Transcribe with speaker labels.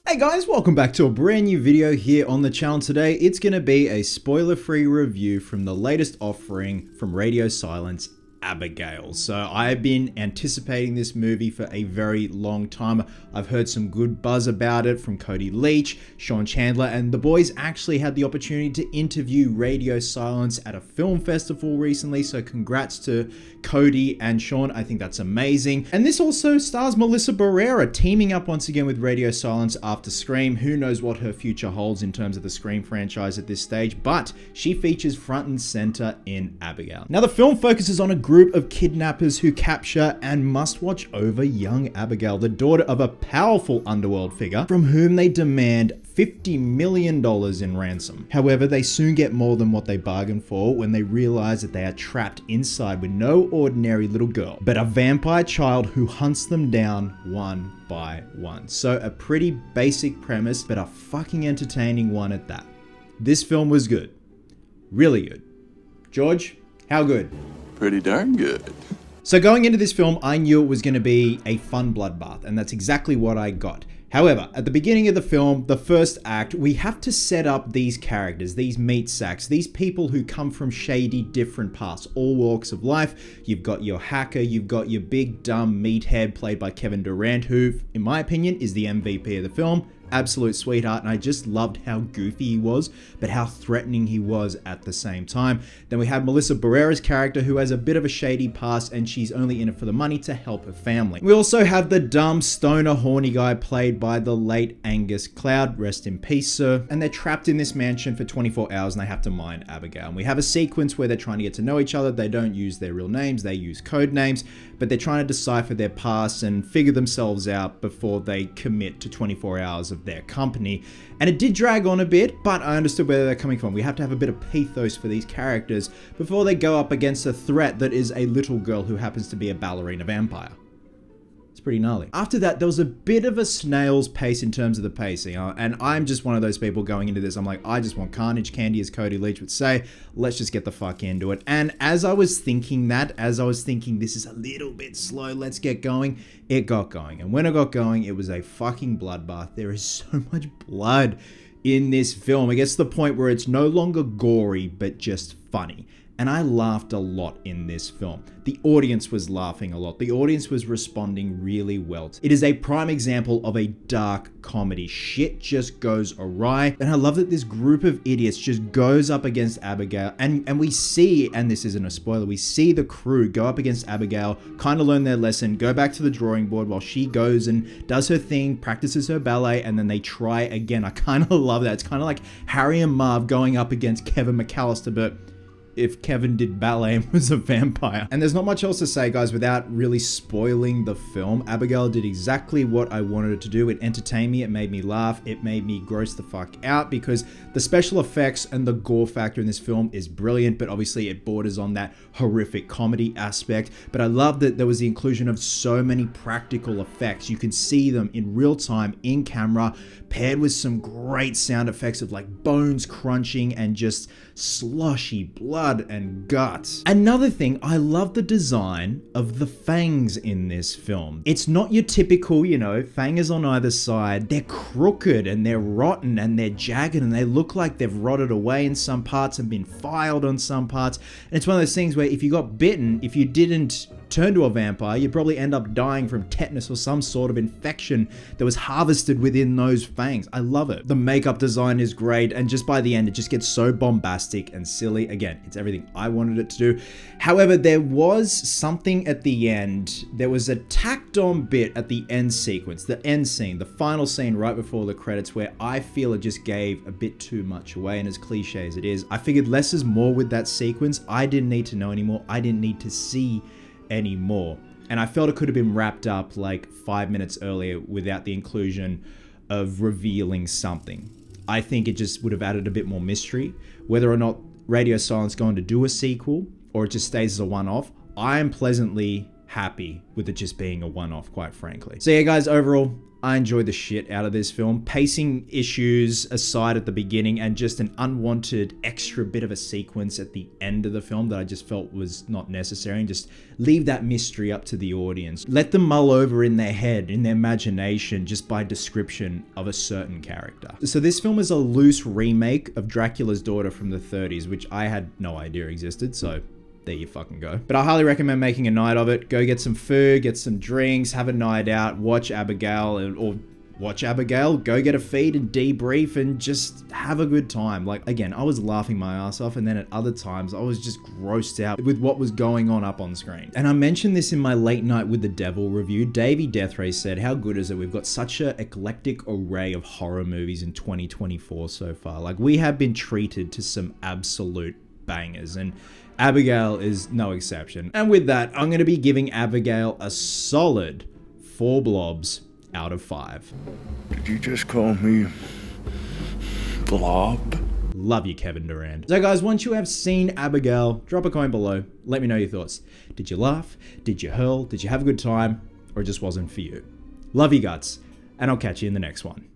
Speaker 1: Hey guys, welcome back to a brand new video here on the channel. Today it's going to be a spoiler-free review from the latest offering from Radio Silence, Abigail. So I've been anticipating this movie for a very long time. I've heard some good buzz about it from Cody Leach, Sean Chandler, and the boys actually had the opportunity to interview Radio Silence at a film festival recently. So congrats to Cody and Sean. I think that's amazing. And this also stars Melissa Barrera teaming up once again with Radio Silence after Scream. Who knows what her future holds in terms of the Scream franchise at this stage, but she features front and center in Abigail. Now the film focuses on a group of kidnappers who capture and must watch over young Abigail, the daughter of a powerful underworld figure from whom they demand $50 million in ransom. However, they soon get more than what they bargained for when they realize that they are trapped inside with no ordinary little girl, but a vampire child who hunts them down one by one. So a pretty basic premise, but a fucking entertaining one at that. This film was good. Really good. George, how good?
Speaker 2: Pretty darn good.
Speaker 1: So going into this film, I knew it was going to be a fun bloodbath, and that's exactly what I got. However, at the beginning of the film, the first act, we have to set up these characters, these meat sacks, these people who come from shady different paths, all walks of life. You've got your hacker, you've got your big dumb meathead played by Kevin Durant, who, in my opinion, is the MVP of the film. Absolute sweetheart, and I just loved how goofy he was, but how threatening he was at the same time. Then we have Melissa Barrera's character, who has a bit of a shady past, and she's only in it for the money to help her family. We also have the dumb stoner horny guy played by the late Angus Cloud, rest in peace sir, and they're trapped in this mansion for 24 hours and they have to mine Abigail. And we have a sequence where they're trying to get to know each other. They don't use their real names, they use code names, but they're trying to decipher their past and figure themselves out before they commit to 24 hours of their company. And it did drag on a bit, but I understood where they're coming from. We have to have a bit of pathos for these characters before they go up against a threat that is a little girl who happens to be a ballerina vampire. It's pretty gnarly. After that, there was a bit of a snail's pace in terms of the pacing, and I'm just one of those people going into this. I'm like, I just want carnage candy, as Cody Leach would say. Let's just get the fuck into it. And as I was thinking this is a little bit slow, let's get going, it got going. And when it got going, it was a fucking bloodbath. There is so much blood in this film. It gets to the point where it's no longer gory, but just funny. And I laughed a lot in this film. The audience was laughing a lot. The audience was responding really well. It is a prime example of a dark comedy. Shit just goes awry. And I love that this group of idiots just goes up against Abigail. And we see, and this isn't a spoiler, we see the crew go up against Abigail, kind of learn their lesson, go back to the drawing board while she goes and does her thing, practices her ballet, and then they try again. I kind of love that. It's kind of like Harry and Marv going up against Kevin McAllister, but if Kevin did ballet and was a vampire. And there's not much else to say, guys, without really spoiling the film. Abigail did exactly what I wanted it to do. It entertained me, it made me laugh, it made me gross the fuck out, because the special effects and the gore factor in this film is brilliant, but obviously it borders on that horrific comedy aspect. But I love that there was the inclusion of so many practical effects. You can see them in real time, in camera, paired with some great sound effects of like bones crunching and just sloshy blood and guts. Another thing, I love the design of the fangs in this film. It's not your typical, fangers on either side. They're crooked and they're rotten and they're jagged and they look like they've rotted away in some parts and been filed on some parts. And it's one of those things where if you got bitten, if you didn't turn to a vampire, you'd probably end up dying from tetanus or some sort of infection that was harvested within those fangs. I love it. The makeup design is great, and just by the end, it just gets so bombastic and silly. Again, it's everything I wanted it to do. However, there was something at the end. There was a tacked on bit at the end sequence, the end scene, the final scene right before the credits, where I feel it just gave a bit too much away, and as cliche as it is, I figured less is more with that sequence. I didn't need to know anymore. I didn't need to see anymore. And I felt it could have been wrapped up like 5 minutes earlier without the inclusion of revealing something. I think it just would have added a bit more mystery. Whether or not Radio Silence going to do a sequel or it just stays as a one-off, I am pleasantly happy with it just being a one-off, quite frankly. So yeah, guys, overall, I enjoyed the shit out of this film. Pacing issues aside at the beginning, and just an unwanted extra bit of a sequence at the end of the film that I just felt was not necessary, and just leave that mystery up to the audience. Let them mull over in their head, in their imagination, just by description of a certain character. So this film is a loose remake of Dracula's Daughter from the 30s, which I had no idea existed, so there you fucking go. But I highly recommend making a night of it. Go get some food, get some drinks, have a night out, watch Abigail, or watch Abigail, go get a feed and debrief and just have a good time. Like, again, I was laughing my ass off, and then at other times I was just grossed out with what was going on up on screen. And I mentioned this in my Late Night with the Devil review. Davey Deathray said, how good is it we've got such an eclectic array of horror movies in 2024 so far. Like, we have been treated to some absolute bangers, and Abigail is no exception. And with that, I'm going to be giving Abigail a solid 4 blobs out of 5.
Speaker 2: Did you just call me blob?
Speaker 1: Love you, Kevin Durand. So guys, once you have seen Abigail, drop a comment below. Let me know your thoughts. Did you laugh? Did you hurl? Did you have a good time? Or it just wasn't for you? Love you guts, and I'll catch you in the next one.